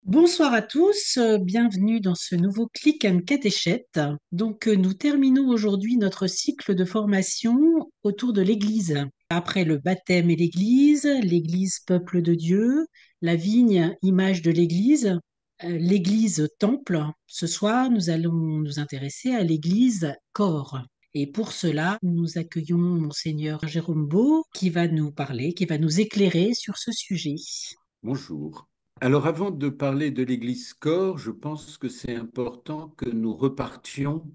Bonsoir à tous, bienvenue dans ce nouveau Click and Catéchète. Nous terminons aujourd'hui notre cycle de formation autour de l'Église. Après le baptême et l'Église peuple de Dieu, la vigne image de l'Église temple. Ce soir, nous allons nous intéresser à l'Église corps. Et pour cela, nous accueillons Monseigneur Jérôme Beau qui va nous parler, qui va nous éclairer sur ce sujet. Bonjour. Alors avant de parler de l'Église corps, je pense que c'est important que nous repartions,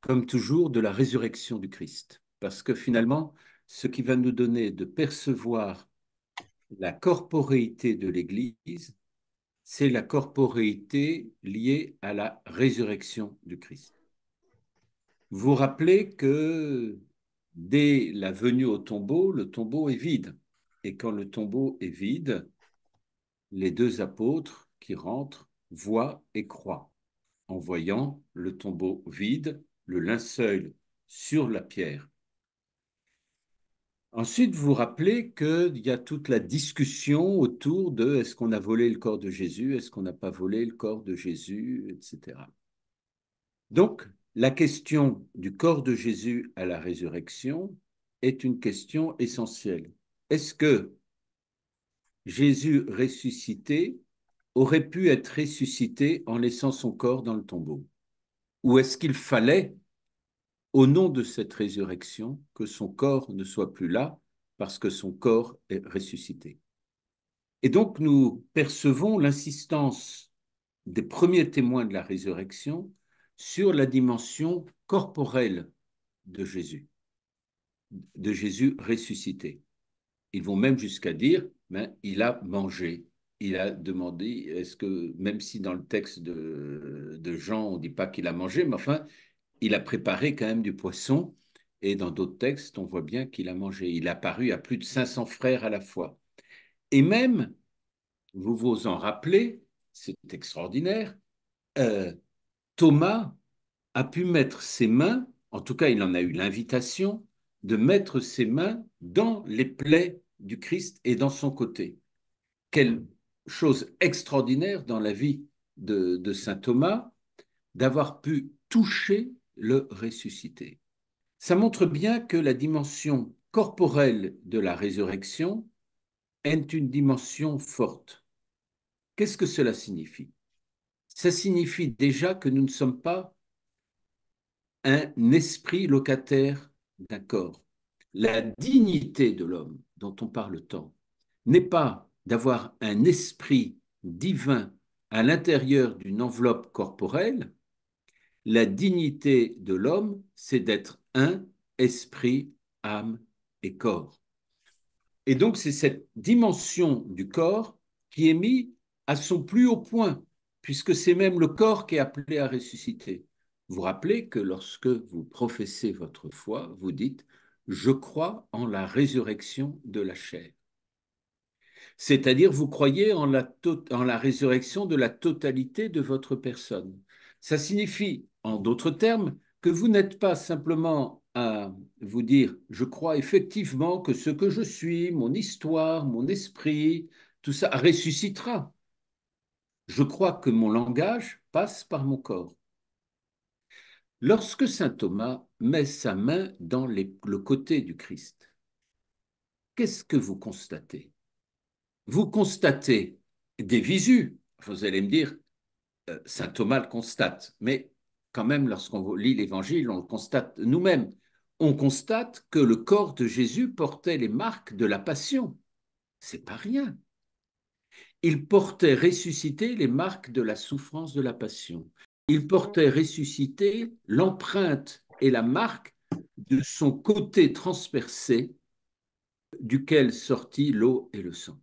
comme toujours, de la résurrection du Christ. Parce que finalement, ce qui va nous donner de percevoir la corporéité de l'Église, c'est la corporéité liée à la résurrection du Christ. Vous vous rappelez que dès la venue au tombeau, le tombeau est vide. Et quand le tombeau est vide, les deux apôtres qui rentrent voient et croient en voyant le tombeau vide, le linceul sur la pierre. Ensuite, vous vous rappelez qu'il y a toute la discussion autour de est-ce qu'on a volé le corps de Jésus, est-ce qu'on n'a pas volé le corps de Jésus, etc. Donc, la question du corps de Jésus à la résurrection est une question essentielle. Est-ce que Jésus ressuscité aurait pu être ressuscité en laissant son corps dans le tombeau? Ou est-ce qu'il fallait, au nom de cette résurrection, que son corps ne soit plus là parce que son corps est ressuscité? Et donc nous percevons l'insistance des premiers témoins de la résurrection sur la dimension corporelle de Jésus ressuscité. Ils vont même jusqu'à dire, ben, il a mangé. Il a demandé, est-ce que, même si dans le texte de Jean, on ne dit pas qu'il a mangé, mais enfin, il a préparé quand même du poisson. Et dans d'autres textes, on voit bien qu'il a mangé. Il a apparu à plus de 500 frères à la fois. Et même, vous vous en rappelez, c'est extraordinaire, euh, Thomas a pu mettre ses mains, en tout cas il en a eu l'invitation, de mettre ses mains dans les plaies du Christ et dans son côté. Quelle chose extraordinaire dans la vie de saint Thomas d'avoir pu toucher le ressuscité. Ça montre bien que la dimension corporelle de la résurrection est une dimension forte. Qu'est-ce que cela signifie? Ça signifie déjà que nous ne sommes pas un esprit locataire d'un corps. La dignité de l'homme dont on parle tant n'est pas d'avoir un esprit divin à l'intérieur d'une enveloppe corporelle. La dignité de l'homme, c'est d'être un esprit, âme et corps. Et donc, c'est cette dimension du corps qui est mise à son plus haut point, puisque c'est même le corps qui est appelé à ressusciter. Vous vous rappelez que lorsque vous professez votre foi, vous dites je crois en la résurrection de la chair. C'est-à-dire, vous croyez en la résurrection de la totalité de votre personne. Ça signifie, en d'autres termes, que vous n'êtes pas simplement à vous dire, je crois effectivement que ce que je suis, mon histoire, mon esprit, tout ça ressuscitera. Je crois que mon langage passe par mon corps. Lorsque saint Thomas met sa main dans le côté du Christ, qu'est-ce que vous constatez? Vous constatez des visus. Vous allez me dire, saint Thomas le constate, mais quand même, lorsqu'on lit l'Évangile, on le constate nous-mêmes. On constate que le corps de Jésus portait les marques de la passion. C'est pas rien. Il portait ressuscité les marques de la souffrance de la passion. Il portait ressuscité l'empreinte et la marque de son côté transpercé duquel sortit l'eau et le sang.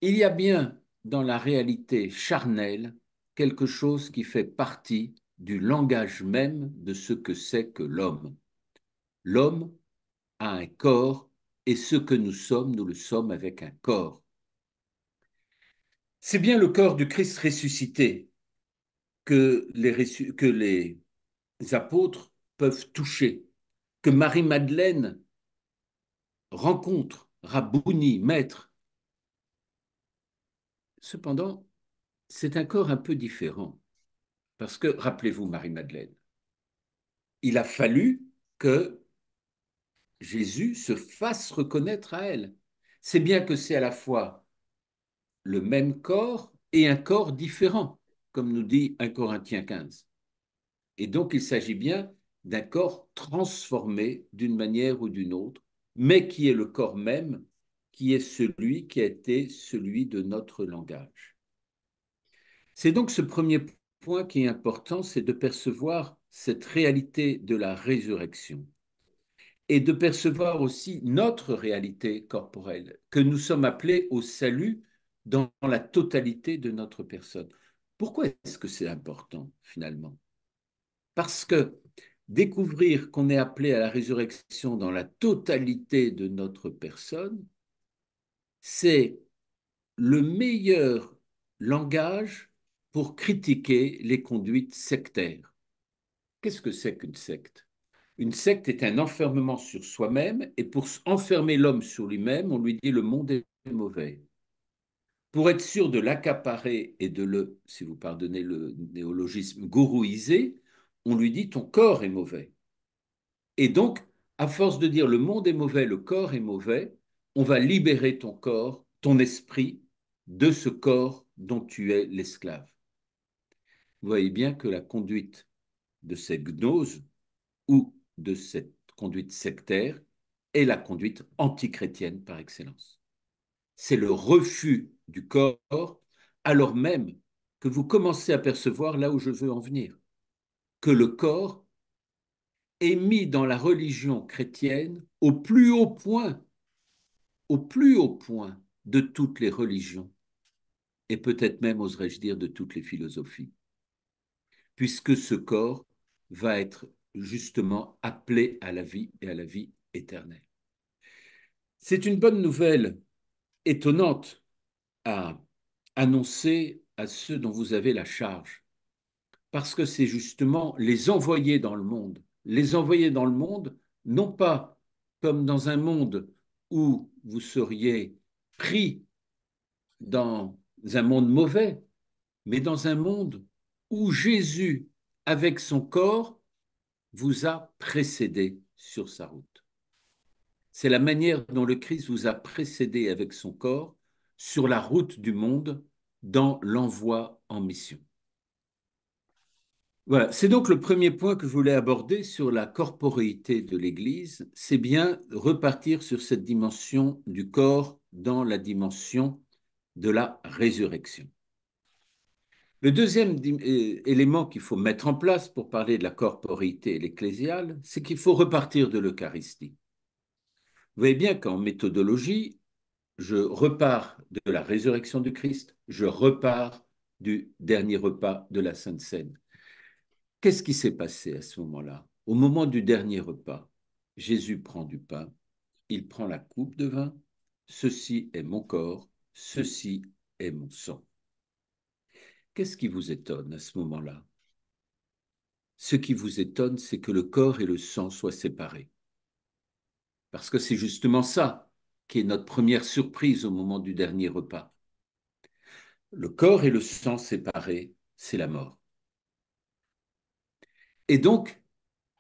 Il y a bien dans la réalité charnelle quelque chose qui fait partie du langage même de ce que c'est que l'homme. L'homme a un corps et ce que nous sommes, nous le sommes avec un corps. C'est bien le corps du Christ ressuscité que les apôtres peuvent toucher, que Marie-Madeleine rencontre, Rabbouni, maître. Cependant, c'est un corps un peu différent. Parce que, rappelez-vous, Marie-Madeleine, il a fallu que Jésus se fasse reconnaître à elle. C'est bien que c'est à la fois le même corps et un corps différent, comme nous dit 1 Corinthiens 15. Et donc, il s'agit bien d'un corps transformé d'une manière ou d'une autre, mais qui est le corps même, qui est celui qui a été celui de notre langage. C'est donc ce premier point qui est important, c'est de percevoir cette réalité de la résurrection et de percevoir aussi notre réalité corporelle, que nous sommes appelés au salut dans la totalité de notre personne. Pourquoi est-ce que c'est important finalement? Parce que découvrir qu'on est appelé à la résurrection dans la totalité de notre personne, c'est le meilleur langage pour critiquer les conduites sectaires. Qu'est-ce que c'est qu'une secte? Une secte est un enfermement sur soi-même, et pour enfermer l'homme sur lui-même, on lui dit le monde est mauvais. Pour être sûr de l'accaparer et de le, si vous pardonnez le néologisme, gourouiser, on lui dit ton corps est mauvais. Et donc, à force de dire le monde est mauvais, le corps est mauvais, on va libérer ton corps, ton esprit, de ce corps dont tu es l'esclave. Vous voyez bien que la conduite de cette gnose ou de cette conduite sectaire est la conduite antichrétienne par excellence. C'est le refus du corps, alors même que vous commencez à percevoir là où je veux en venir, que le corps est mis dans la religion chrétienne au plus haut point de toutes les religions, et peut-être même, oserais-je dire, de toutes les philosophies, puisque ce corps va être justement appelé à la vie et à la vie éternelle. C'est une bonne nouvelle étonnante à annoncer à ceux dont vous avez la charge, parce que c'est justement les envoyer dans le monde. Les envoyer dans le monde, non pas comme dans un monde où vous seriez pris dans un monde mauvais, mais dans un monde où Jésus, avec son corps, vous a précédé sur sa route. C'est la manière dont le Christ vous a précédé avec son corps sur la route du monde dans l'envoi en mission. Voilà, c'est donc le premier point que je voulais aborder sur la corporéité de l'Église, c'est bien repartir sur cette dimension du corps dans la dimension de la résurrection. Le deuxième élément qu'il faut mettre en place pour parler de la corporéité ecclésiale, c'est qu'il faut repartir de l'Eucharistie. Vous voyez bien qu'en méthodologie, je repars de la résurrection du Christ, je repars du dernier repas de la Sainte Seine. Qu'est-ce qui s'est passé à ce moment-là? Au moment du dernier repas, Jésus prend du pain, il prend la coupe de vin, ceci est mon corps, ceci est mon sang. Qu'est-ce qui vous étonne à ce moment-là? Ce qui vous étonne, c'est que le corps et le sang soient séparés. Parce que c'est justement ça qui est notre première surprise au moment du dernier repas. Le corps et le sang séparés, c'est la mort. Et donc,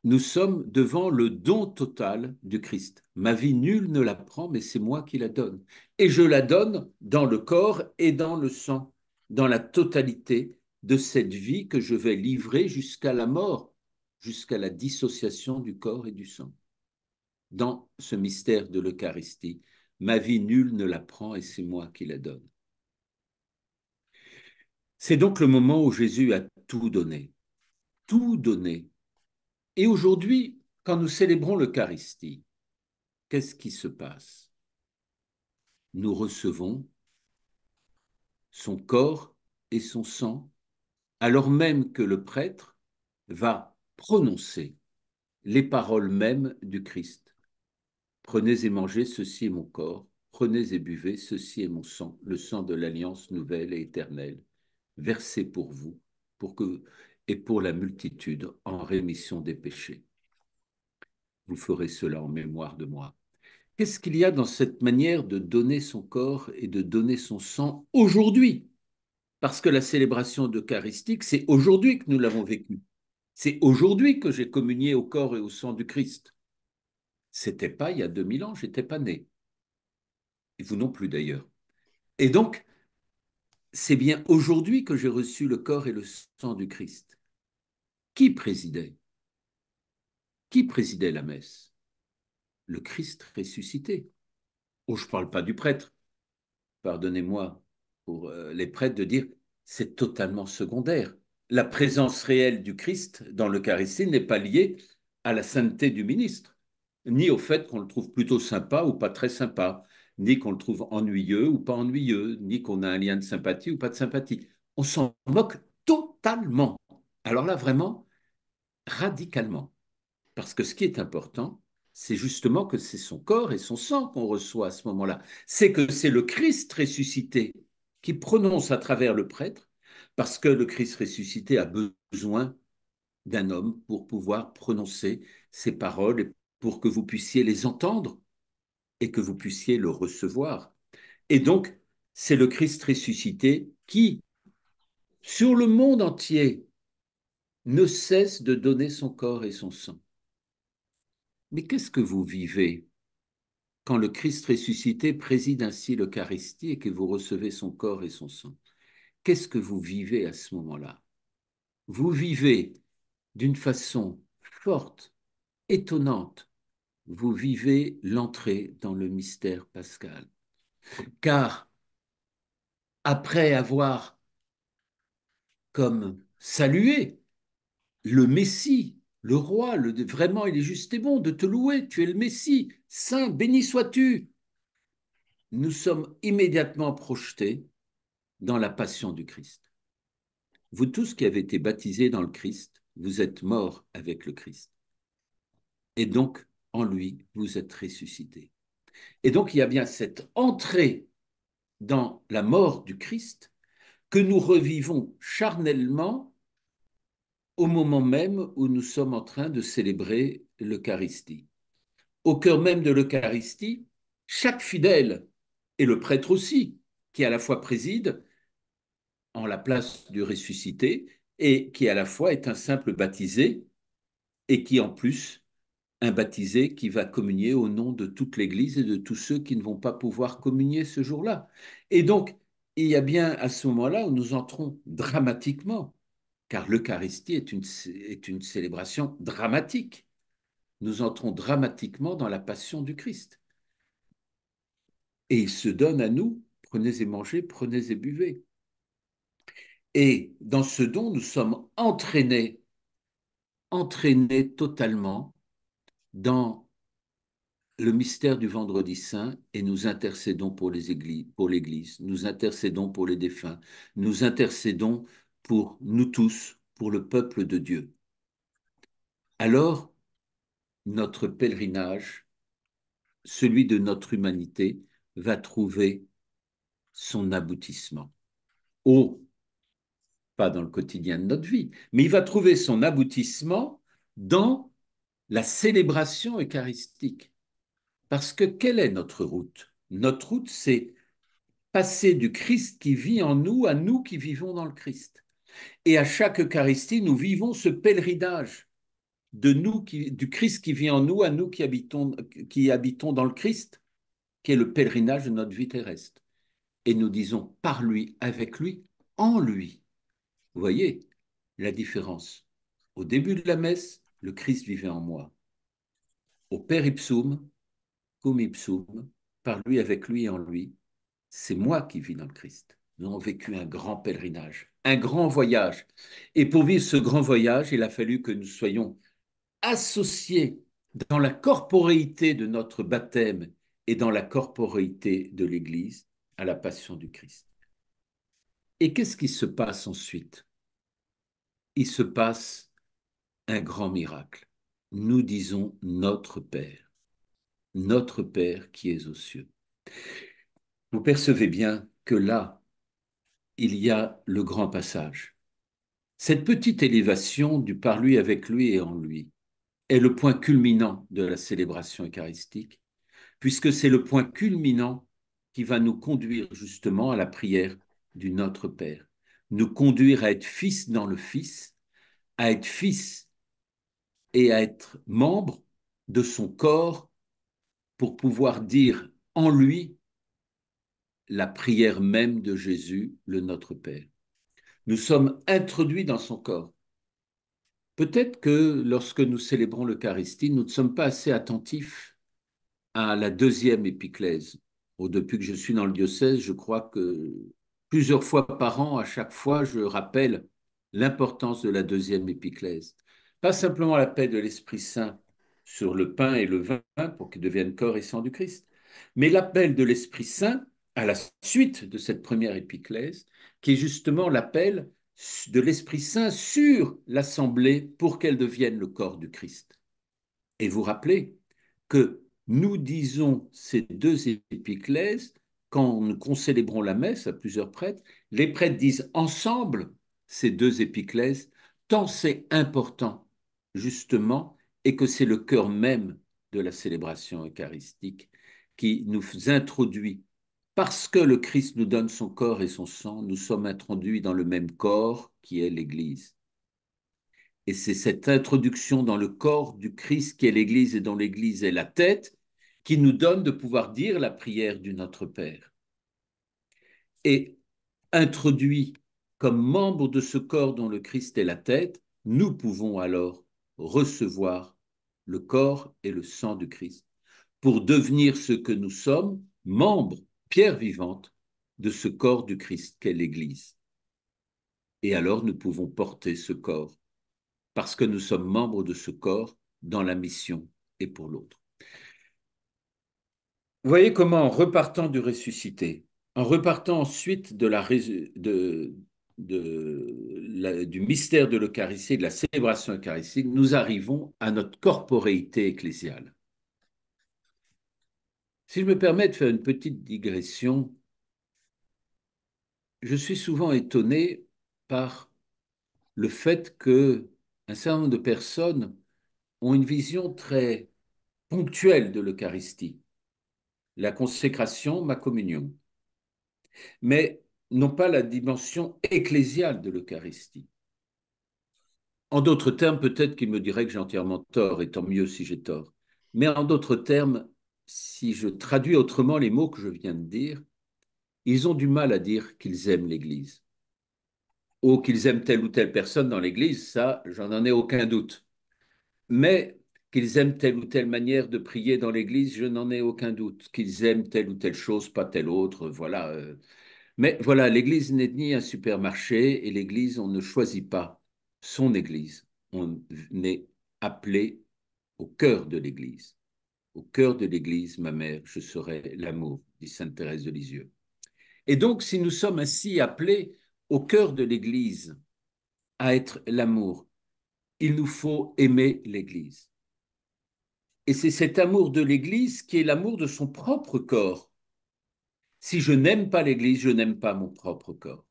nous sommes devant le don total du Christ. Ma vie, nul ne la prend, mais c'est moi qui la donne. Et je la donne dans le corps et dans le sang, dans la totalité de cette vie que je vais livrer jusqu'à la mort, jusqu'à la dissociation du corps et du sang. Dans ce mystère de l'Eucharistie, ma vie, nul ne la prend et c'est moi qui la donne. C'est donc le moment où Jésus a tout donné. Tout donné. Et aujourd'hui, quand nous célébrons l'Eucharistie, qu'est-ce qui se passe? Nous recevons son corps et son sang, alors même que le prêtre va prononcer les paroles mêmes du Christ. Prenez et mangez, ceci est mon corps. Prenez et buvez, ceci est mon sang, le sang de l'alliance nouvelle et éternelle, versé pour vous, pour que, et pour la multitude, en rémission des péchés. Vous ferez cela en mémoire de moi. Qu'est-ce qu'il y a dans cette manière de donner son corps et de donner son sang aujourd'hui? Parce que la célébration eucharistique, c'est aujourd'hui que nous l'avons vécue. C'est aujourd'hui que j'ai communié au corps et au sang du Christ. C'était pas il y a 2000 ans, j'étais pas né. Et vous non plus d'ailleurs. Et donc, c'est bien aujourd'hui que j'ai reçu le corps et le sang du Christ. Qui présidait? Qui présidait la messe? Le Christ ressuscité. Oh, je ne parle pas du prêtre. Pardonnez-moi pour les prêtres de dire c'est totalement secondaire. La présence réelle du Christ dans l'Eucharistie n'est pas liée à la sainteté du ministre, ni au fait qu'on le trouve plutôt sympa ou pas très sympa, ni qu'on le trouve ennuyeux ou pas ennuyeux, ni qu'on a un lien de sympathie ou pas de sympathie. On s'en moque totalement. Alors là, vraiment, radicalement. Parce que ce qui est important, c'est justement que c'est son corps et son sang qu'on reçoit à ce moment-là. C'est que c'est le Christ ressuscité qui prononce à travers le prêtre, parce que le Christ ressuscité a besoin d'un homme pour pouvoir prononcer ces paroles et pour que vous puissiez les entendre et que vous puissiez le recevoir. Et donc, c'est le Christ ressuscité qui, sur le monde entier, ne cesse de donner son corps et son sang. Mais qu'est-ce que vous vivez quand le Christ ressuscité préside ainsi l'Eucharistie et que vous recevez son corps et son sang? Qu'est-ce que vous vivez à ce moment-là? Vous vivez d'une façon forte, étonnante, vous vivez l'entrée dans le mystère pascal. Car après avoir comme salué le Messie, le roi, vraiment il est juste et bon de te louer, tu es le Messie, saint, béni sois-tu, nous sommes immédiatement projetés dans la passion du Christ. Vous tous qui avez été baptisés dans le Christ, vous êtes morts avec le Christ. Et donc, en lui, vous êtes ressuscités. Et donc, il y a bien cette entrée dans la mort du Christ que nous revivons charnellement au moment même où nous sommes en train de célébrer l'Eucharistie. Au cœur même de l'Eucharistie, chaque fidèle, et le prêtre aussi, qui à la fois préside en la place du ressuscité et qui à la fois est un simple baptisé et qui en plus un baptisé qui va communier au nom de toute l'Église et de tous ceux qui ne vont pas pouvoir communier ce jour-là. Et donc, il y a bien à ce moment-là où nous entrons dramatiquement, car l'Eucharistie est une célébration dramatique. Nous entrons dramatiquement dans la passion du Christ. Et il se donne à nous, prenez et mangez, prenez et buvez. Et dans ce don, nous sommes entraînés totalement dans le mystère du vendredi saint et nous intercédons pour les églises, pour l'Église, nous intercédons pour les défunts, nous intercédons pour nous tous, pour le peuple de Dieu. Alors, notre pèlerinage, celui de notre humanité, va trouver son aboutissement. Au, pas dans le quotidien de notre vie, mais il va trouver son aboutissement dans la célébration eucharistique. Parce que quelle est notre route? Notre route, c'est passer du Christ qui vit en nous à nous qui vivons dans le Christ. Et à chaque Eucharistie, nous vivons ce pèlerinage de nous du Christ qui vit en nous à nous qui habitons dans le Christ, qui est le pèlerinage de notre vie terrestre. Et nous disons par lui, avec lui, en lui. Vous voyez la différence. Au début de la messe, le Christ vivait en moi. Au Père ipsum, cum ipsum, par lui, avec lui et en lui, c'est moi qui vis dans le Christ. Nous avons vécu un grand pèlerinage, un grand voyage. Et pour vivre ce grand voyage, il a fallu que nous soyons associés dans la corporéité de notre baptême et dans la corporéité de l'Église à la passion du Christ. Et qu'est-ce qui se passe ensuite? Il se passe un grand miracle. Nous disons notre Père qui es aux cieux. Vous percevez bien que là, il y a le grand passage. Cette petite élévation du par lui, avec lui et en lui est le point culminant de la célébration eucharistique, puisque c'est le point culminant qui va nous conduire justement à la prière du Notre Père. nous conduire à être fils dans le Fils, à être fils et à être membre de son corps pour pouvoir dire en lui la prière même de Jésus, le Notre Père. Nous sommes introduits dans son corps. Peut-être que lorsque nous célébrons l'Eucharistie, nous ne sommes pas assez attentifs à la deuxième épiclèse. Depuis que je suis dans le diocèse, je crois que plusieurs fois par an, à chaque fois, je rappelle l'importance de la deuxième épiclèse. Pas simplement l'appel de l'Esprit Saint sur le pain et le vin pour qu'ils deviennent corps et sang du Christ, mais l'appel de l'Esprit Saint à la suite de cette première épiclèse, qui est justement l'appel de l'Esprit Saint sur l'Assemblée pour qu'elle devienne le corps du Christ. Et vous rappelez que nous disons ces deux épiclèses quand nous concélébrons la messe à plusieurs prêtres. Les prêtres disent ensemble ces deux épiclèses, tant c'est important, justement, et que c'est le cœur même de la célébration eucharistique qui nous introduit. Parce que le Christ nous donne son corps et son sang, nous sommes introduits dans le même corps qui est l'Église. Et c'est cette introduction dans le corps du Christ qui est l'Église et dont l'Église est la tête qui nous donne de pouvoir dire la prière du Notre Père. Et introduit comme membre de ce corps dont le Christ est la tête, nous pouvons alors recevoir le corps et le sang du Christ pour devenir ce que nous sommes, membres, pierre vivante de ce corps du Christ qu'est l'Église. Et alors nous pouvons porter ce corps parce que nous sommes membres de ce corps dans la mission et pour l'autre. Vous voyez comment, en repartant du ressuscité, en repartant ensuite du mystère de l'Eucharistie, de la célébration eucharistique, nous arrivons à notre corporéité ecclésiale. Si je me permets de faire une petite digression, je suis souvent étonné par le fait que un certain nombre de personnes ont une vision très ponctuelle de l'Eucharistie, la consécration, ma communion, mais n'ont pas la dimension ecclésiale de l'Eucharistie. En d'autres termes, peut-être qu'ils me diraient que j'ai entièrement tort, et tant mieux si j'ai tort. Mais en d'autres termes, si je traduis autrement les mots que je viens de dire, ils ont du mal à dire qu'ils aiment l'Église. Ou qu'ils aiment telle ou telle personne dans l'Église, ça, j'en ai aucun doute. Mais qu'ils aiment telle ou telle manière de prier dans l'Église, je n'en ai aucun doute. Qu'ils aiment telle ou telle chose, pas telle autre, voilà. Mais voilà, l'Église n'est ni un supermarché et l'Église, on ne choisit pas son Église. On est appelé au cœur de l'Église. Au cœur de l'Église, ma mère, je serai l'amour, dit Sainte Thérèse de Lisieux. Et donc, si nous sommes ainsi appelés au cœur de l'Église à être l'amour, il nous faut aimer l'Église. Et c'est cet amour de l'Église qui est l'amour de son propre corps. Si je n'aime pas l'Église, je n'aime pas mon propre corps.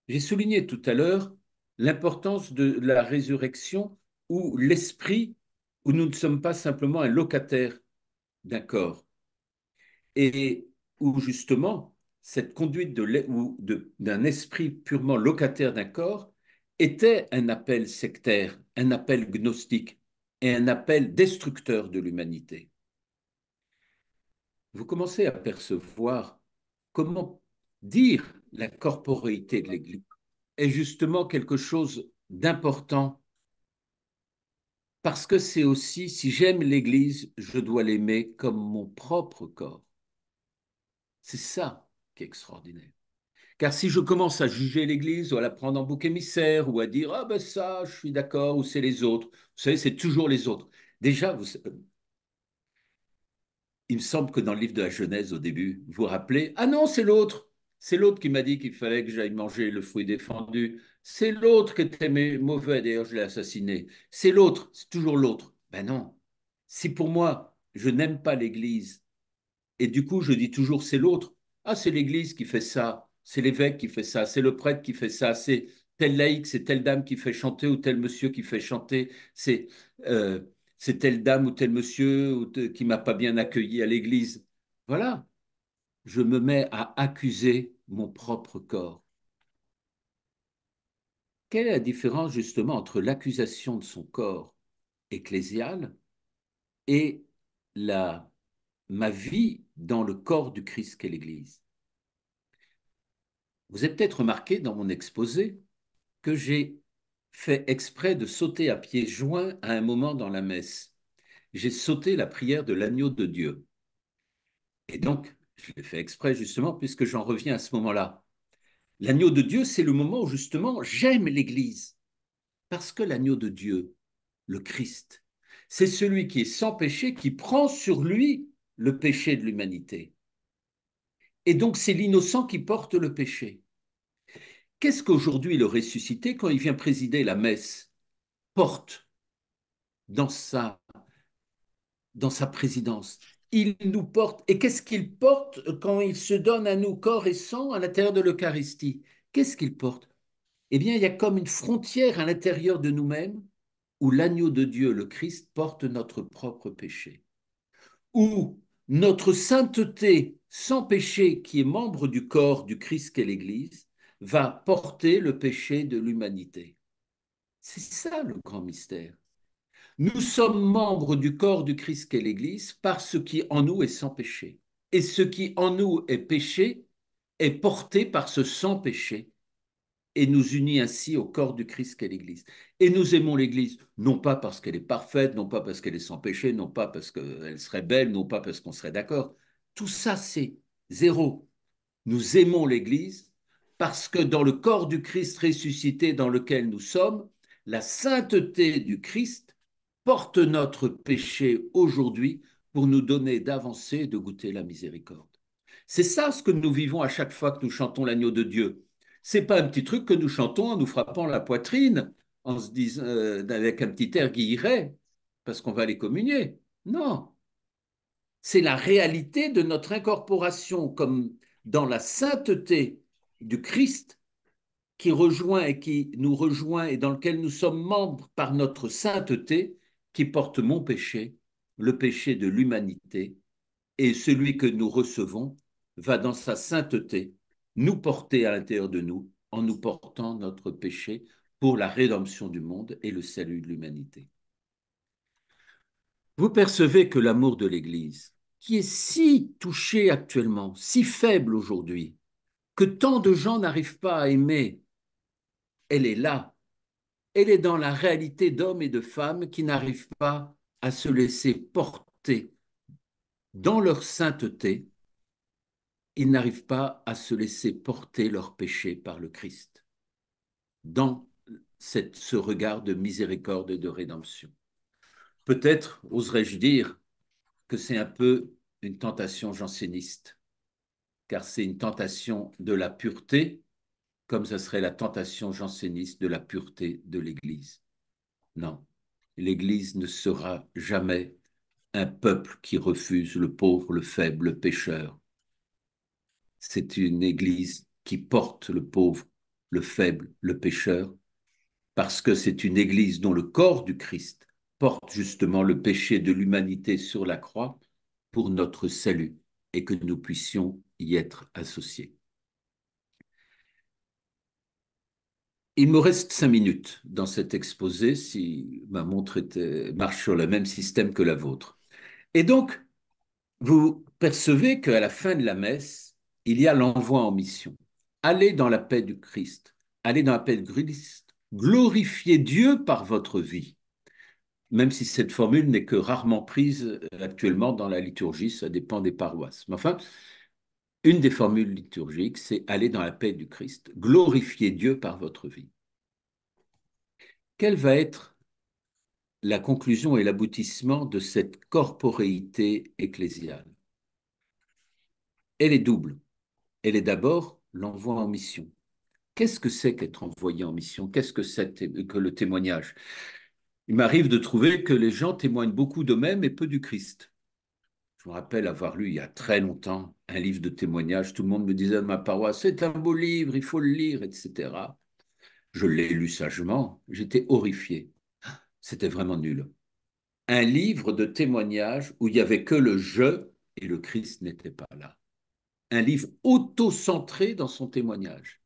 J'ai souligné tout à l'heure l'importance de la résurrection où l'esprit, où nous ne sommes pas simplement un locataire d'un corps, et où justement cette conduite d'un esprit purement locataire d'un corps était un appel sectaire, un appel gnostique et un appel destructeur de l'humanité. Vous commencez à percevoir comment dire la corporéité de l'Église est justement quelque chose d'important parce que c'est aussi, si j'aime l'Église, je dois l'aimer comme mon propre corps. C'est ça qui est extraordinaire. Car si je commence à juger l'Église ou à la prendre en bouc émissaire ou à dire ah ben ça, je suis d'accord, ou c'est les autres, vous savez, c'est toujours les autres. Déjà, il me semble que dans le livre de la Genèse, au début, vous vous rappelez, ah non, c'est l'autre. C'est l'autre qui m'a dit qu'il fallait que j'aille manger le fruit défendu. C'est l'autre qui était mauvais, d'ailleurs, je l'ai assassiné. C'est l'autre, c'est toujours l'autre. Ben non. Si pour moi, je n'aime pas l'Église, et du coup, je dis toujours c'est l'autre. Ah, c'est l'Église qui fait ça, c'est l'évêque qui fait ça, c'est le prêtre qui fait ça, c'est tel laïc, c'est telle dame qui fait chanter ou tel monsieur qui fait chanter, euh, c'est telle dame ou tel monsieur qui m'a pas bien accueilli à l'Église. Voilà, je me mets à accuser mon propre corps. quelle est la différence justement entre l'accusation de son corps ecclésial et la, ma vie dans le corps du Christ qu'est l'Église? Vous avez peut-être remarqué dans mon exposé que j'ai fait exprès de sauter à pieds joints à un moment dans la messe. J'ai sauté la prière de l'agneau de Dieu. Et donc, je l'ai fait exprès justement puisque j'en reviens à ce moment-là. L'agneau de Dieu, c'est le moment où justement j'aime l'Église. Parce que l'agneau de Dieu, le Christ, c'est celui qui est sans péché, qui prend sur lui le péché de l'humanité. Et donc, c'est l'innocent qui porte le péché. Qu'est-ce qu'aujourd'hui le ressuscité, quand il vient présider la messe, porte dans sa présidence? Il nous porte. Et qu'est-ce qu'il porte quand il se donne à nous corps et sang à l'intérieur de l'Eucharistie? Qu'est-ce qu'il porte? Eh bien, il y a comme une frontière à l'intérieur de nous-mêmes où l'agneau de Dieu, le Christ, porte notre propre péché. Où notre sainteté sans péché, qui est membre du corps du Christ qu'est l'Église, va porter le péché de l'humanité. C'est ça le grand mystère. Nous sommes membres du corps du Christ qu'est l'Église par ce qui en nous est sans péché. Et ce qui en nous est péché est porté par ce sans péché et nous unit ainsi au corps du Christ qu'est l'Église. Et nous aimons l'Église, non pas parce qu'elle est parfaite, non pas parce qu'elle est sans péché, non pas parce qu'elle serait belle, non pas parce qu'on serait d'accord. Tout ça, c'est zéro. Nous aimons l'Église parce que dans le corps du Christ ressuscité dans lequel nous sommes, la sainteté du Christ porte notre péché aujourd'hui pour nous donner d'avancer et de goûter la miséricorde. C'est ça ce que nous vivons à chaque fois que nous chantons l'agneau de Dieu. C'est pas un petit truc que nous chantons en nous frappant la poitrine, en se disant, avec un petit air guilleret, parce qu'on va aller communier. Non, c'est la réalité de notre incorporation comme dans la sainteté du Christ qui rejoint et qui nous rejoint et dans lequel nous sommes membres par notre sainteté qui porte mon péché, le péché de l'humanité, et celui que nous recevons va dans sa sainteté nous porter à l'intérieur de nous en nous portant notre péché pour la rédemption du monde et le salut de l'humanité. Vous percevez que l'amour de l'Église, qui est si touché actuellement, si faible aujourd'hui, que tant de gens n'arrivent pas à aimer, elle est là. Elle est dans la réalité d'hommes et de femmes qui n'arrivent pas à se laisser porter dans leur sainteté. Ils n'arrivent pas à se laisser porter leur péché par le Christ, dans ce regard de miséricorde et de rédemption. Peut-être oserais-je dire que c'est un peu une tentation janséniste, car c'est une tentation de la pureté, comme ce serait la tentation janséniste de la pureté de l'Église. Non, l'Église ne sera jamais un peuple qui refuse le pauvre, le faible, le pécheur. C'est une Église qui porte le pauvre, le faible, le pécheur, parce que c'est une Église dont le corps du Christ porte justement le péché de l'humanité sur la croix pour notre salut et que nous puissions y être associés. Il me reste 5 minutes dans cet exposé si ma montre marche sur le même système que la vôtre. Et donc, vous percevez qu'à la fin de la messe, il y a l'envoi en mission. Allez dans la paix du Christ, allez dans la paix du Christ, glorifiez Dieu par votre vie. Même si cette formule n'est que rarement prise actuellement dans la liturgie, ça dépend des paroisses. Mais enfin, une des formules liturgiques, c'est aller dans la paix du Christ, glorifiez Dieu par votre vie. Quelle va être la conclusion et l'aboutissement de cette corporéité ecclésiale? Elle est double. Elle est d'abord l'envoi en mission. Qu'est-ce que c'est qu'être envoyé en mission? Qu'est-ce que c'est que le témoignage? Il m'arrive de trouver que les gens témoignent beaucoup d'eux-mêmes et peu du Christ. Je me rappelle avoir lu il y a très longtemps un livre de témoignage. Tout le monde me disait de ma paroisse, c'est un beau livre, il faut le lire, etc. Je l'ai lu sagement, j'étais horrifié. C'était vraiment nul. Un livre de témoignage où il n'y avait que le je et le Christ n'était pas là. Un livre auto-centré dans son témoignage.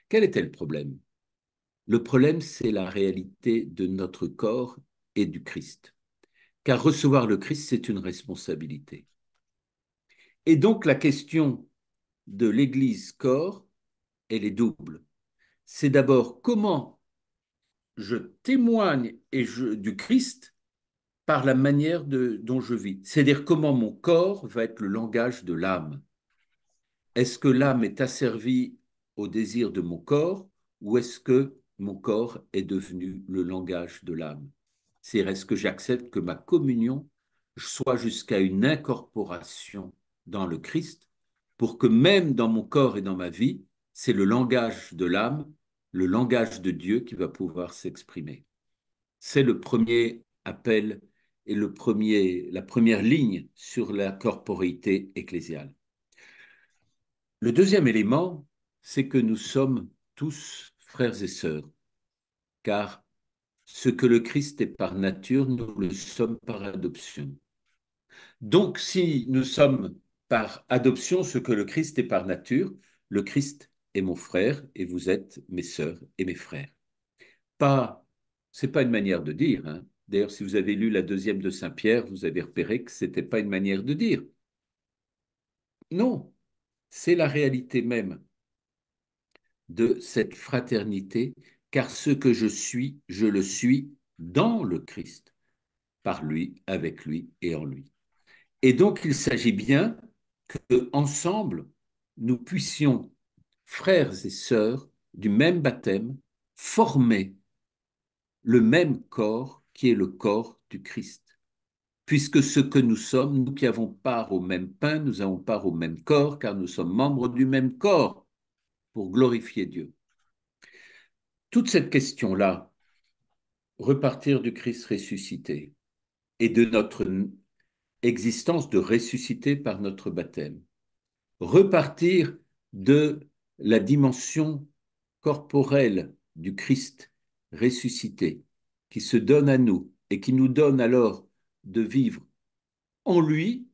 Quel était le problème? Le problème, c'est la réalité de notre corps et du Christ. Car recevoir le Christ, c'est une responsabilité. Et donc la question de l'Église corps, elle est double. C'est d'abord comment je témoigne du Christ par la manière dont je vis. C'est-à-dire comment mon corps va être le langage de l'âme. Est-ce que l'âme est asservie au désir de mon corps ou est-ce que mon corps est devenu le langage de l'âme? C'est-à-dire, est-ce que j'accepte que ma communion soit jusqu'à une incorporation dans le Christ pour que même dans mon corps et dans ma vie, c'est le langage de l'âme, le langage de Dieu qui va pouvoir s'exprimer. C'est le premier appel et la première ligne sur la corporéité ecclésiale. Le deuxième élément, c'est que nous sommes tous frères et sœurs, car ce que le Christ est par nature, nous le sommes par adoption. Donc, si nous sommes par adoption ce que le Christ est par nature, le Christ est mon frère et vous êtes mes sœurs et mes frères. Pas, c'est pas une manière de dire, hein. D'ailleurs, si vous avez lu la deuxième de Saint-Pierre, vous avez repéré que c'était pas une manière de dire. Non, c'est la réalité même de cette fraternité, car ce que je le suis dans le Christ, par lui, avec lui et en lui. Et donc, il s'agit bien que ensemble, nous puissions, frères et sœurs du même baptême, former le même corps qui est le corps du Christ. Puisque ce que nous sommes, nous qui avons part au même pain, nous avons part au même corps, car nous sommes membres du même corps pour glorifier Dieu. Toute cette question-là, repartir du Christ ressuscité et de notre existence de ressuscité par notre baptême, repartir de la dimension corporelle du Christ ressuscité qui se donne à nous et qui nous donne alors de vivre en lui,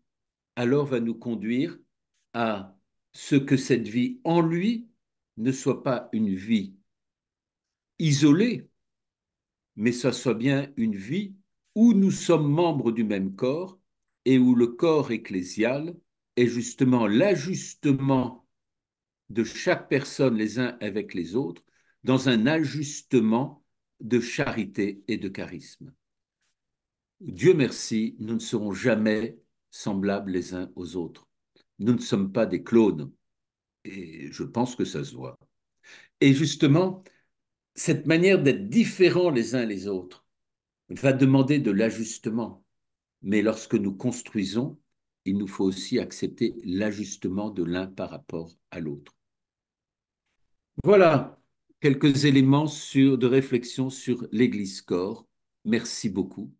alors va nous conduire à ce que cette vie en lui ne soit pas une vie isolée, mais ça soit bien une vie où nous sommes membres du même corps et où le corps ecclésial est justement l'ajustement de chaque personne les uns avec les autres dans un ajustement de charité et de charisme. Dieu merci, nous ne serons jamais semblables les uns aux autres. Nous ne sommes pas des clones et je pense que ça se voit. Et justement, cette manière d'être différents les uns les autres va demander de l'ajustement. Mais lorsque nous construisons, il nous faut aussi accepter l'ajustement de l'un par rapport à l'autre. Voilà quelques éléments de réflexion sur l'Église corps. Merci beaucoup.